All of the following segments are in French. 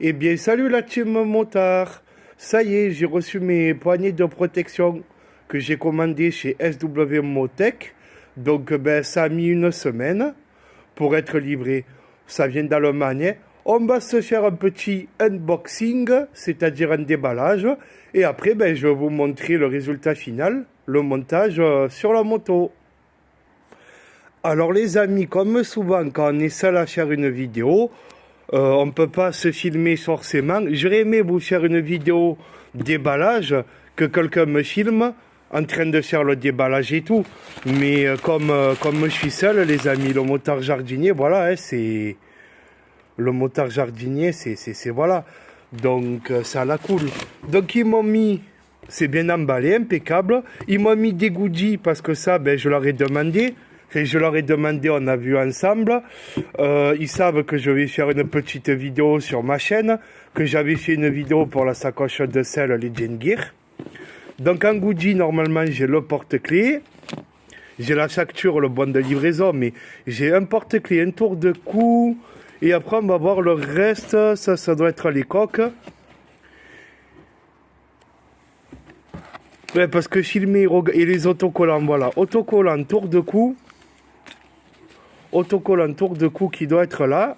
Eh bien, salut la team motard. Ça y est, j'ai reçu mes poignées de protection que j'ai commandées chez SW Motech. Donc, ça a mis une semaine pour être livré. Ça vient d'Allemagne. On va se faire un petit unboxing, c'est-à-dire un déballage. Et après, je vais vous montrer le résultat final, le montage sur la moto. Alors les amis, comme souvent quand on est seul à faire une vidéo, on ne peut pas se filmer forcément. J'aurais aimé vous faire une vidéo déballage, que quelqu'un me filme en train de faire le déballage et tout. Mais comme je suis seul, les amis, le motard jardinier, voilà, c'est... Le motard jardinier, c'est voilà. Donc ça la cool. Donc ils m'ont mis... C'est bien emballé, impeccable. Ils m'ont mis des goodies parce que ça, je leur ai demandé. Et je leur ai demandé, on a vu ensemble. Ils savent que je vais faire une petite vidéo sur ma chaîne, que j'avais fait une vidéo pour la sacoche de sel, les Gen Gear. Donc en goodie, normalement, j'ai le porte-clés. J'ai la facture, le bon de livraison, mais j'ai un porte-clés, un tour de cou. Et après, on va voir le reste. Ça doit être les coques. Ouais, parce que filmer et les autocollants, voilà. Autocollant, tour de cou. Autocollant tour de cou qui doit être là.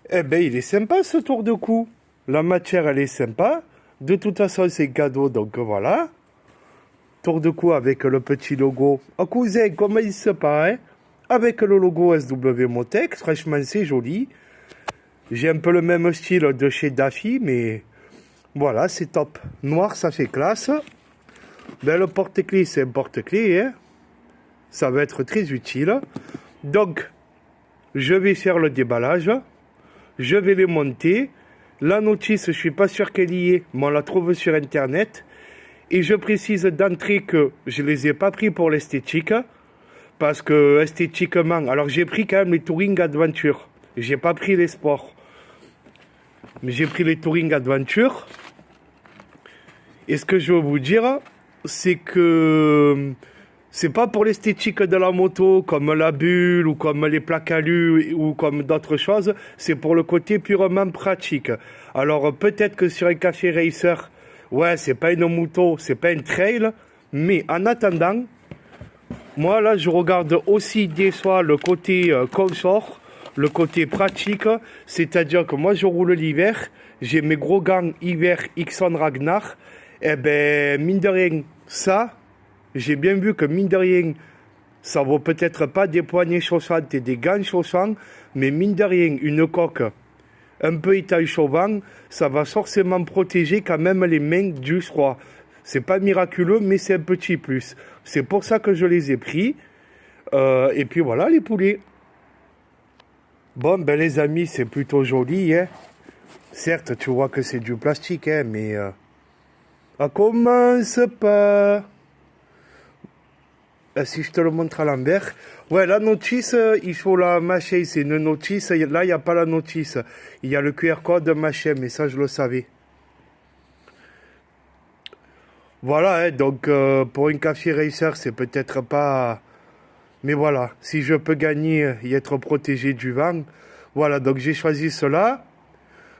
Eh ben, il est sympa ce tour de cou. La matière, elle est sympa. De toute façon, c'est cadeau, donc voilà. Tour de cou avec le petit logo. Oh cousin, comment il se passe, hein? Avec le logo SW Motech. Franchement, c'est joli. J'ai un peu le même style de chez Daffy, mais voilà, c'est top. Noir, ça fait classe. Le porte-clés, c'est un porte-clés, hein. Ça va être très utile. Donc, je vais faire le déballage. Je vais les monter. La notice, je ne suis pas sûr qu'elle y est, mais on la trouve sur Internet. Et je précise d'entrée que je ne les ai pas pris pour l'esthétique. Parce que esthétiquement... Alors, j'ai pris quand même les Touring Adventure. Je n'ai pas pris les sports. Mais j'ai pris les Touring Adventure. Et ce que je veux vous dire, c'est que... C'est pas pour l'esthétique de la moto, comme la bulle, ou comme les plaques alu, ou comme d'autres choses. C'est pour le côté purement pratique. Alors, peut-être que sur un café racer, ouais, c'est pas une moto, c'est pas une trail. Mais en attendant, moi, là, je regarde aussi des fois le côté confort, le côté pratique. C'est-à-dire que moi, je roule l'hiver. J'ai mes gros gants hiver Ixon Ragnar. Eh ben, mine de rien, ça... J'ai bien vu que, mine de rien, ça vaut peut-être pas des poignées chaussantes et des gants chaussants, mais mine de rien, une coque un peu étanche au vent, ça va forcément protéger quand même les mains du froid. C'est pas miraculeux, mais c'est un petit plus. C'est pour ça que je les ai pris. Et puis voilà, les poulets. Bon, les amis, c'est plutôt joli, hein. Certes, tu vois que c'est du plastique, hein, mais... on commence pas... Si je te le montre à l'envers. Ouais, la notice, il faut la mâcher. C'est une notice. Là, il n'y a pas la notice. Il y a le QR code machin, mais ça, je le savais. Voilà, hein, donc pour une café racer, c'est peut-être pas... Mais voilà, si je peux gagner et être protégé du vent. Voilà, donc j'ai choisi cela.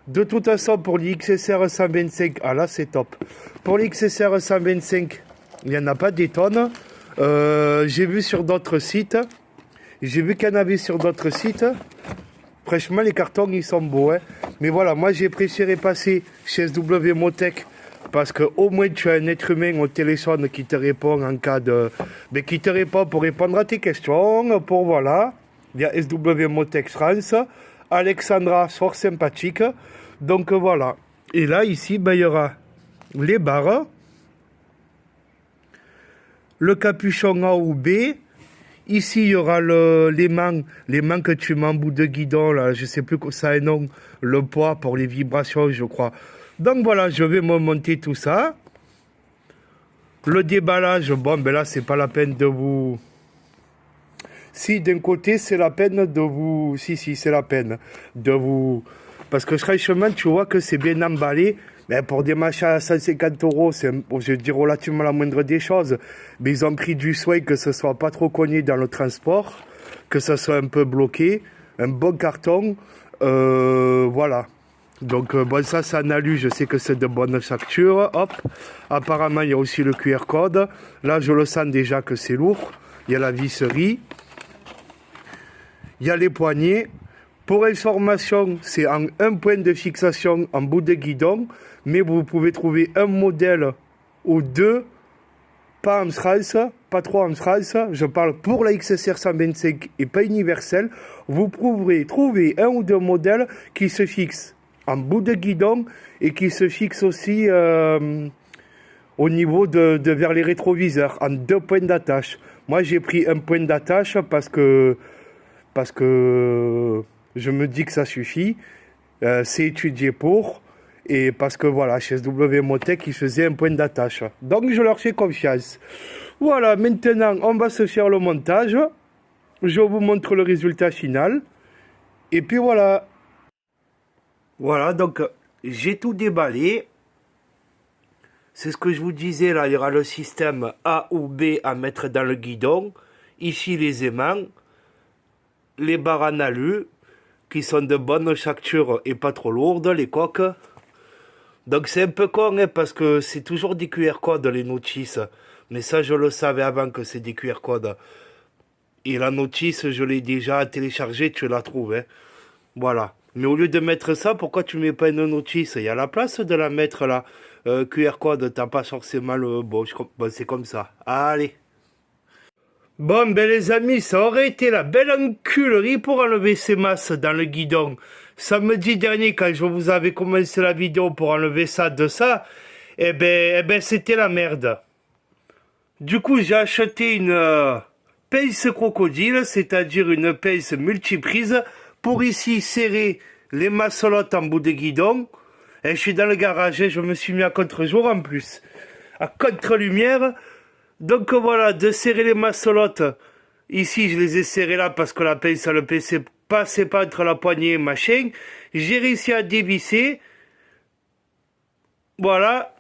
De toute façon, pour l'XSR 125, ah là, c'est top. Pour l'XSR 125, il n'y en a pas des tonnes. J'ai vu sur d'autres sites. J'ai vu qu'il y en avait sur d'autres sites. Franchement, les cartons, ils sont beaux, hein. Mais voilà, moi, j'ai préféré passer chez SW Motech parce que au moins, tu as un être humain au téléphone qui te répond en cas de... Mais qui te répond pour répondre à tes questions. Pour voilà. Il y a SW Motech France. Alexandra, fort sympathique. Donc, voilà. Et là, ici, il y aura les barres. Le capuchon A ou B. Ici, il y aura les mains que tu mets en bout de guidon, là, je sais plus ça a un nom, le poids pour les vibrations, je crois. Donc voilà, je vais me monter tout ça. Le déballage, bon, là, c'est pas la peine de vous... Si, d'un côté, c'est la peine de vous... Si, c'est la peine de vous... Parce que franchement, tu vois que c'est bien emballé. Mais pour des machins à 150 €, c'est, je dis relativement la moindre des choses. Mais ils ont pris du soin que ce soit pas trop cogné dans le transport, que ce soit un peu bloqué. un bon carton. Voilà. Donc bon, ça c'est en alu, je sais que c'est de bonne facture. Hop. Apparemment il y a aussi le QR code. Là je le sens déjà que c'est lourd. Il y a la visserie. Il y a les poignées. Pour information, c'est en un point de fixation en bout de guidon. Mais vous pouvez trouver un modèle ou deux, pas en France, pas trop en France. Je parle pour la XSR 125 et pas universel. Vous pourrez trouver un ou deux modèles qui se fixent en bout de guidon et qui se fixent aussi au niveau de vers les rétroviseurs, en deux points d'attache. Moi, j'ai pris un point d'attache parce que je me dis que ça suffit. C'est étudié pour. Et parce que voilà, chez SW Motech, ils faisaient un point d'attache. Donc, je leur fais confiance. Voilà, maintenant, on va se faire le montage. Je vous montre le résultat final. Et puis voilà. Voilà, donc, j'ai tout déballé. C'est ce que je vous disais, là, il y aura le système A ou B à mettre dans le guidon. Ici, les aimants. Les barres en alu, qui sont de bonne facture et pas trop lourdes, les coques. Donc c'est un peu con, hein, parce que c'est toujours des QR codes, les notices. Mais ça, je le savais avant que c'est des QR codes. Et la notice, je l'ai déjà téléchargée, tu la trouves. Hein. Voilà. Mais au lieu de mettre ça, pourquoi tu mets pas une notice? Il y a la place de la mettre là. QR code, t'as pas forcément le... Bon, c'est comme ça. Allez. Bon, ben les amis, ça aurait été la belle enculerie pour enlever ces masses dans le guidon. Samedi dernier, quand je vous avais commencé la vidéo pour enlever ça de ça, eh ben c'était la merde. Du coup, j'ai acheté une pince crocodile, c'est-à-dire une pince multiprise, pour ici serrer les masselottes en bout de guidon. Et je suis dans le garage et je me suis mis à contre-jour en plus. À contre-lumière. Donc voilà, de serrer les masselottes. Ici, je les ai serrées là parce que la pince, le PC passait pas entre la poignée et machin. J'ai réussi à dévisser. Voilà.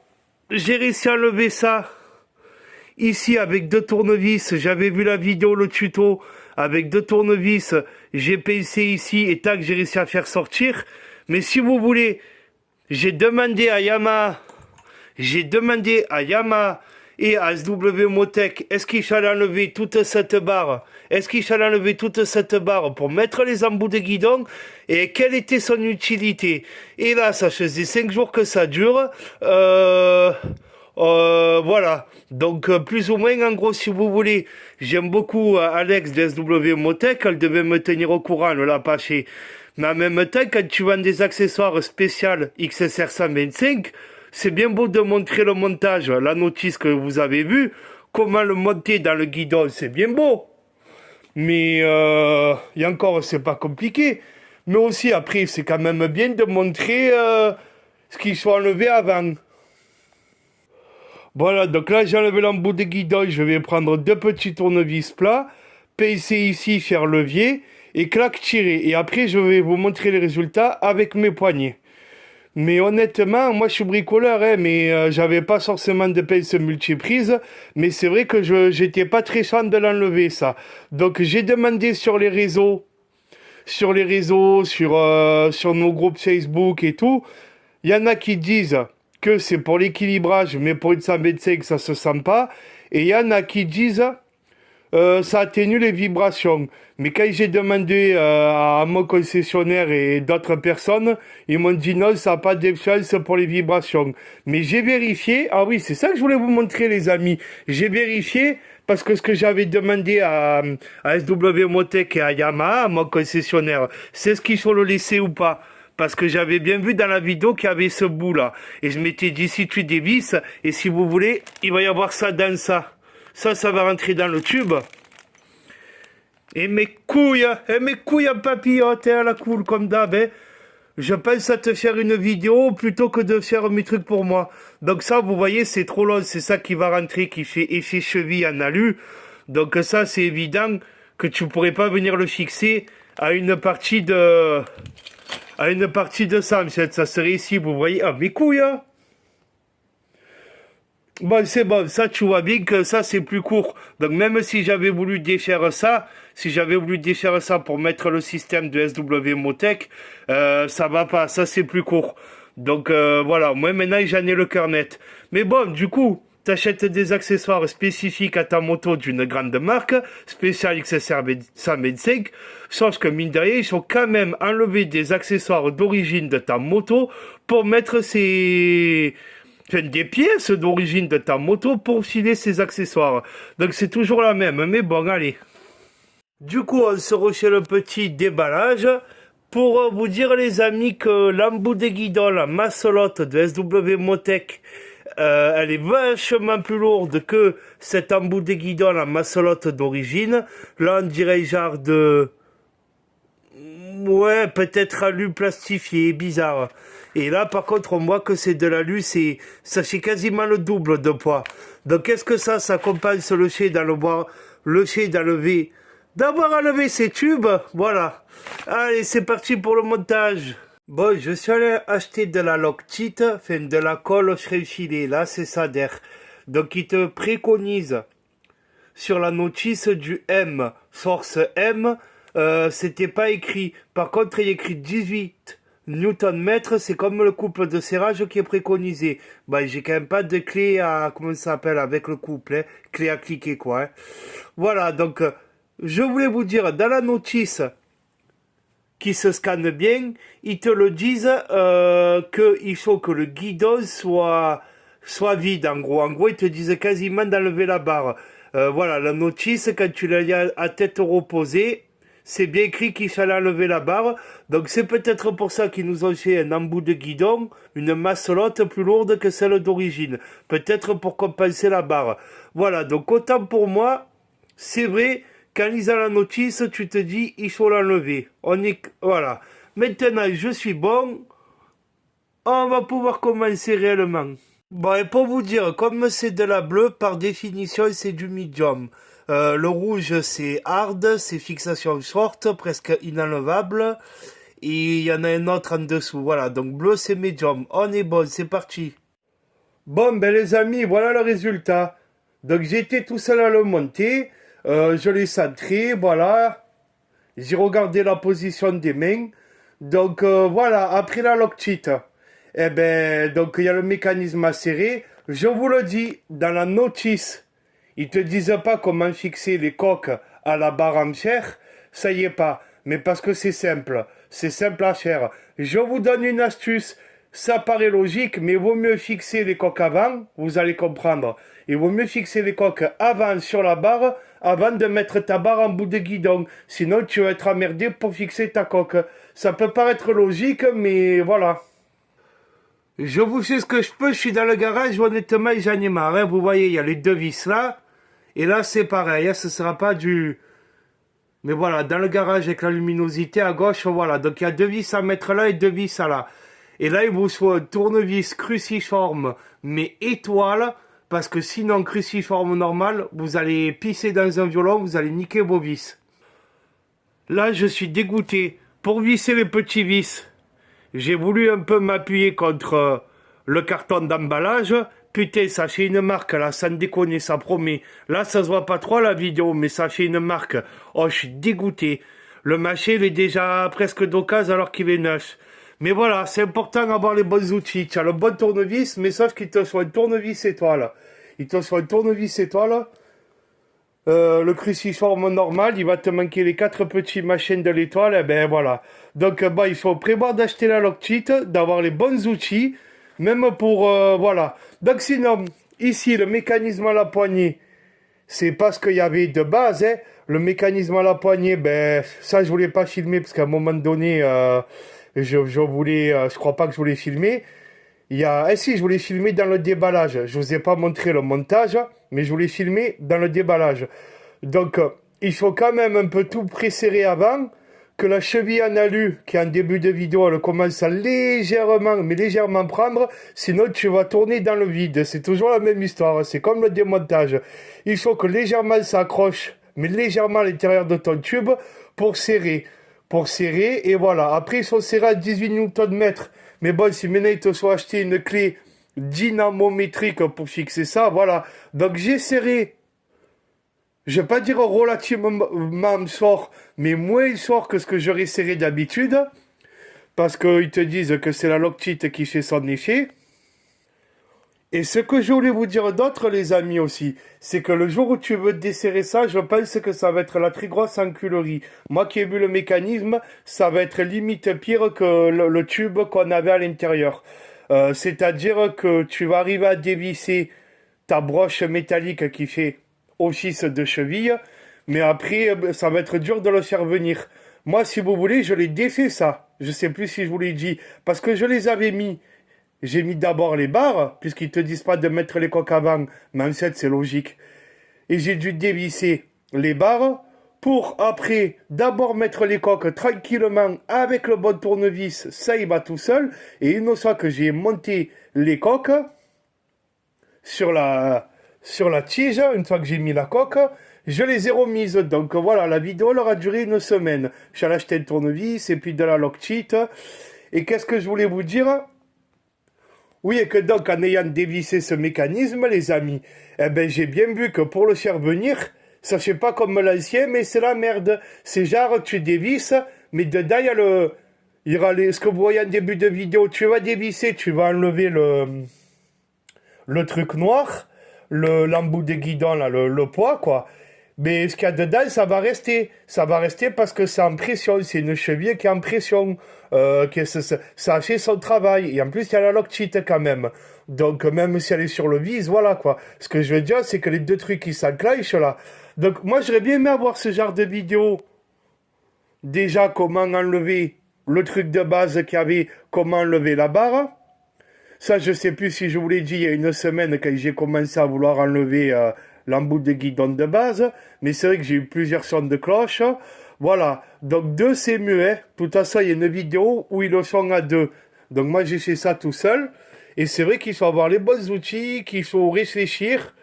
J'ai réussi à enlever ça. Ici, avec deux tournevis. J'avais vu la vidéo, le tuto. Avec deux tournevis, j'ai pincé ici et tac, j'ai réussi à faire sortir. Mais si vous voulez, j'ai demandé à Yamaha et à SW Motech, est-ce qu'il fallait enlever toute cette barre? Est-ce qu'il fallait enlever toute cette barre pour mettre les embouts de guidon? Et quelle était son utilité? Et là, ça faisait 5 jours que ça dure. Voilà. Donc, plus ou moins, en gros, si vous voulez, j'aime beaucoup Alex de SW Motech. Elle devait me tenir au courant, elle ne l'a pas fait. Mais en même temps, quand tu vends des accessoires spéciaux XSR 125, c'est bien beau de montrer le montage, la notice que vous avez vue, comment le monter dans le guidon, c'est bien beau. Mais, et encore, c'est pas compliqué. Mais aussi, après, c'est quand même bien de montrer ce qu'ils sont enlevés avant. Voilà, donc là, j'ai enlevé l'embout de guidon, je vais prendre deux petits tournevis plats, pincer ici, faire levier, et clac, tirer. Et après, je vais vous montrer les résultats avec mes poignets. Mais honnêtement, moi je suis bricoleur, hein, mais j'avais pas forcément de pince multiprise. Mais c'est vrai que j'étais pas très fan de l'enlever, ça. Donc j'ai demandé sur les réseaux, sur nos groupes Facebook et tout. Il y en a qui disent que c'est pour l'équilibrage, mais pour une 125, ça se sent pas. Et il y en a qui disent... ça atténue les vibrations. Mais quand j'ai demandé à mon concessionnaire et d'autres personnes, ils m'ont dit non, ça n'a pas d'influence pour les vibrations. Mais j'ai vérifié. Ah oui, c'est ça que je voulais vous montrer, les amis. J'ai vérifié parce que ce que j'avais demandé à SW Motech et à Yamaha, à mon concessionnaire, c'est ce qu'ils sont le laisser ou pas. Parce que j'avais bien vu dans la vidéo qu'il y avait ce bout-là. Et je m'étais dit, si tu dévisses, et si vous voulez, il va y avoir ça dans ça. Ça va rentrer dans le tube. Et mes couilles en papillote, à la cool comme d'hab, hein. Je pense à te faire une vidéo plutôt que de faire mes trucs pour moi. Donc ça, vous voyez, c'est trop long. C'est ça qui va rentrer, qui fait effet cheville en alu. Donc ça, c'est évident que tu pourrais pas venir le fixer à une partie de... ça. Ça serait ici, vous voyez. Ah, mes couilles, hein. Bon, c'est bon, ça tu vois bien que ça c'est plus court. Donc même si j'avais voulu défaire ça, si j'avais voulu défaire ça pour mettre le système de SW Motec, ça va pas, ça c'est plus court. Donc voilà, moi maintenant j'en ai le cœur net. Mais bon, du coup, t'achètes des accessoires spécifiques à ta moto d'une grande marque, spécial XSR 125, sauf que mine de rien, ils ont quand même enlevé des accessoires d'origine de ta moto pour mettre des pièces d'origine de ta moto pour filer ses accessoires. Donc c'est toujours la même, mais bon, allez. Du coup, on se refait le petit déballage pour vous dire, les amis, que l'embout de guidon, la masselotte de SW Motec, elle est vachement plus lourde que cet embout de guidon, la masselotte d'origine. Là, on dirait genre de... Ouais, peut-être alu plastifié, bizarre. Et là, par contre, on voit que c'est de l'alu, ça fait quasiment le double de poids. Donc, qu'est-ce que ça compense le fait d'enlever, d'avoir enlevé ces tubes, voilà. Allez, c'est parti pour le montage. Bon, je suis allé acheter de la Loctite, enfin, de la colle filée, là, c'est Sader. Donc, il te préconise sur la notice du M, force M, c'était pas écrit. Par contre, il y a écrit 18 Newton-mètres, c'est comme le couple de serrage qui est préconisé. Bah, j'ai quand même pas de clé à, comment ça s'appelle, avec le couple, hein, clé à cliquer, quoi. Hein. Voilà, donc, je voulais vous dire, dans la notice qui se scanne bien, ils te le disent qu'il faut que le guidon soit vide, en gros. En gros, ils te disent quasiment d'enlever la barre. Voilà, la notice, quand tu l'as à tête reposée, c'est bien écrit qu'il fallait enlever la barre. Donc c'est peut-être pour ça qu'ils nous ont fait un embout de guidon, une masselotte plus lourde que celle d'origine. Peut-être pour compenser la barre. Voilà, donc autant pour moi, c'est vrai, qu'en lisant la notice, tu te dis, il faut l'enlever. Voilà. Maintenant, je suis bon. On va pouvoir commencer réellement. Bon, et pour vous dire, comme c'est de la bleue, par définition, c'est du medium. Le rouge, c'est hard, c'est fixation short, presque inenlevable. Et il y en a un autre en dessous. Voilà, donc bleu, c'est medium. On est bon, c'est parti. Bon, ben les amis, voilà le résultat. Donc j'étais tout seul à le monter. Je l'ai centré, voilà. J'ai regardé la position des mains. Donc voilà, après la Loctite. Eh ben, donc il y a le mécanisme à serrer. Je vous le dis, dans la notice, ils te disent pas comment fixer les coques à la barre en chair. Ça y est pas. Mais parce que c'est simple. C'est simple à faire. Je vous donne une astuce. Ça paraît logique, mais il vaut mieux fixer les coques avant. Vous allez comprendre. Il vaut mieux fixer les coques avant sur la barre avant de mettre ta barre en bout de guidon. Sinon, tu vas être emmerdé pour fixer ta coque. Ça peut paraître logique, mais voilà. Je vous fais ce que je peux, je suis dans le garage, honnêtement, j'en ai marre. Hein. Vous voyez, il y a les deux vis là. Et là, c'est pareil, hein, ce sera pas du... Mais voilà, dans le garage avec la luminosité à gauche, voilà. Donc, il y a deux vis à mettre là et deux vis à là. Et là, il vous faut un tournevis cruciforme, mais étoile, parce que sinon, cruciforme normal, vous allez pisser dans un violon, vous allez niquer vos vis. Là, je suis dégoûté. Pour visser les petits vis, j'ai voulu un peu m'appuyer contre le carton d'emballage. Putain, ça fait une marque, là, sans déconner, ça promet. Là, ça se voit pas trop, la vidéo, mais ça fait une marque. Oh, je suis dégoûté. Le machin, il est déjà presque d'occasion alors qu'il est neuf. Mais voilà, c'est important d'avoir les bons outils. Tu as le bon tournevis, mais sauf qu'il te soit un tournevis étoile. Il te soit un tournevis étoile. Le cruciforme normal, il va te manquer les 4 petits machines de l'étoile, et ben voilà. Donc bah, il faut prévoir d'acheter la Loctite, d'avoir les bons outils, même pour, voilà. Donc sinon, ici, le mécanisme à la poignée, c'est pas ce qu'il y avait de base, hein. Le mécanisme à la poignée, ben, ça je voulais pas filmer, parce qu'à un moment donné, je voulais, je crois pas que je voulais filmer. Il y a, si, je voulais filmer dans le déballage. Je vous ai pas montré le montage, mais je voulais filmer dans le déballage. Donc, il faut quand même un peu tout presserrer avant, que la cheville en alu, qui en début de vidéo, elle commence à légèrement, mais légèrement prendre, sinon tu vas tourner dans le vide. C'est toujours la même histoire, c'est comme le démontage. Il faut que légèrement ça accroche, mais légèrement à l'intérieur de ton tube, pour serrer. Pour serrer, et voilà. Après, ils sont serrés à 18 Nm. Mais bon, si maintenant ils te sont acheté une clé dynamométrique pour fixer ça, voilà. Donc j'ai serré, je vais pas dire relativement fort, mais moins fort que ce que j'aurais serré d'habitude, parce qu'ils te disent que c'est la loctite qui fait son effet. Et ce que je voulais vous dire d'autre, les amis, aussi, c'est que le jour où tu veux desserrer ça, je pense que ça va être la très grosse enculerie. Moi qui ai vu le mécanisme, ça va être limite pire que le tube qu'on avait à l'intérieur. C'est-à-dire que tu vas arriver à dévisser ta broche métallique qui fait office de cheville, mais après, ça va être dur de le faire venir. Moi, si vous voulez, je l'ai défait ça. Je sais plus si je vous l'ai dit, parce que je les avais mis. J'ai mis d'abord les barres, puisqu'ils te disent pas de mettre les coques avant, mais en fait c'est logique. Et j'ai dû dévisser les barres pour après d'abord mettre les coques tranquillement avec le bon tournevis, ça il va tout seul. Et une fois que j'ai monté les coques sur la tige, une fois que j'ai mis la coque, je les ai remises. Donc voilà, la vidéo elle aura duré une semaine. J'ai acheté un tournevis et puis de la loctite. Et qu'est-ce que je voulais vous dire? Oui, et que donc, en ayant dévissé ce mécanisme, les amis, eh ben, j'ai bien vu que pour le faire venir, ça fait pas comme l'ancien, mais c'est la merde. C'est genre, tu dévisses, mais dedans, il y aura ce que vous voyez en début de vidéo. Tu vas dévisser, tu vas enlever le truc noir, l'embout des guidons, là, le poids, quoi. Mais ce qu'il y a dedans, ça va rester. Ça va rester parce que c'est en pression. C'est une cheville qui est en pression. Ça a fait son travail. Et en plus, il y a la loctite quand même. Donc, même si elle est sur le vis, voilà quoi. Ce que je veux dire, c'est que les deux trucs qui s'enclenchent là. Donc, moi, j'aurais bien aimé avoir ce genre de vidéo. Déjà, comment enlever le truc de base qu'il y avait, comment enlever la barre. Ça, je sais plus si je vous l'ai dit il y a une semaine quand j'ai commencé à vouloir enlever l'embout de guidon de base. Mais c'est vrai que j'ai eu plusieurs sons de cloche. Voilà. Donc deux, c'est mieux. Hein. De toute façon, il y a une vidéo où ils le sont à deux. Donc moi, j'ai fait ça tout seul. Et c'est vrai qu'il faut avoir les bons outils, qu'il faut réfléchir.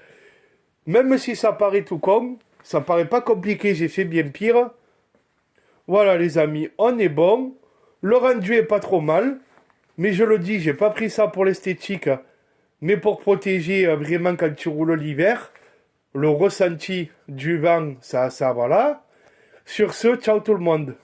Même si ça paraît tout con, ça paraît pas compliqué, j'ai fait bien pire. Voilà les amis, on est bon. Le rendu est pas trop mal. Mais je le dis, j'ai pas pris ça pour l'esthétique, mais pour protéger vraiment quand tu roules l'hiver. Le ressenti du vent, ça, voilà. Sur ce, ciao tout le monde.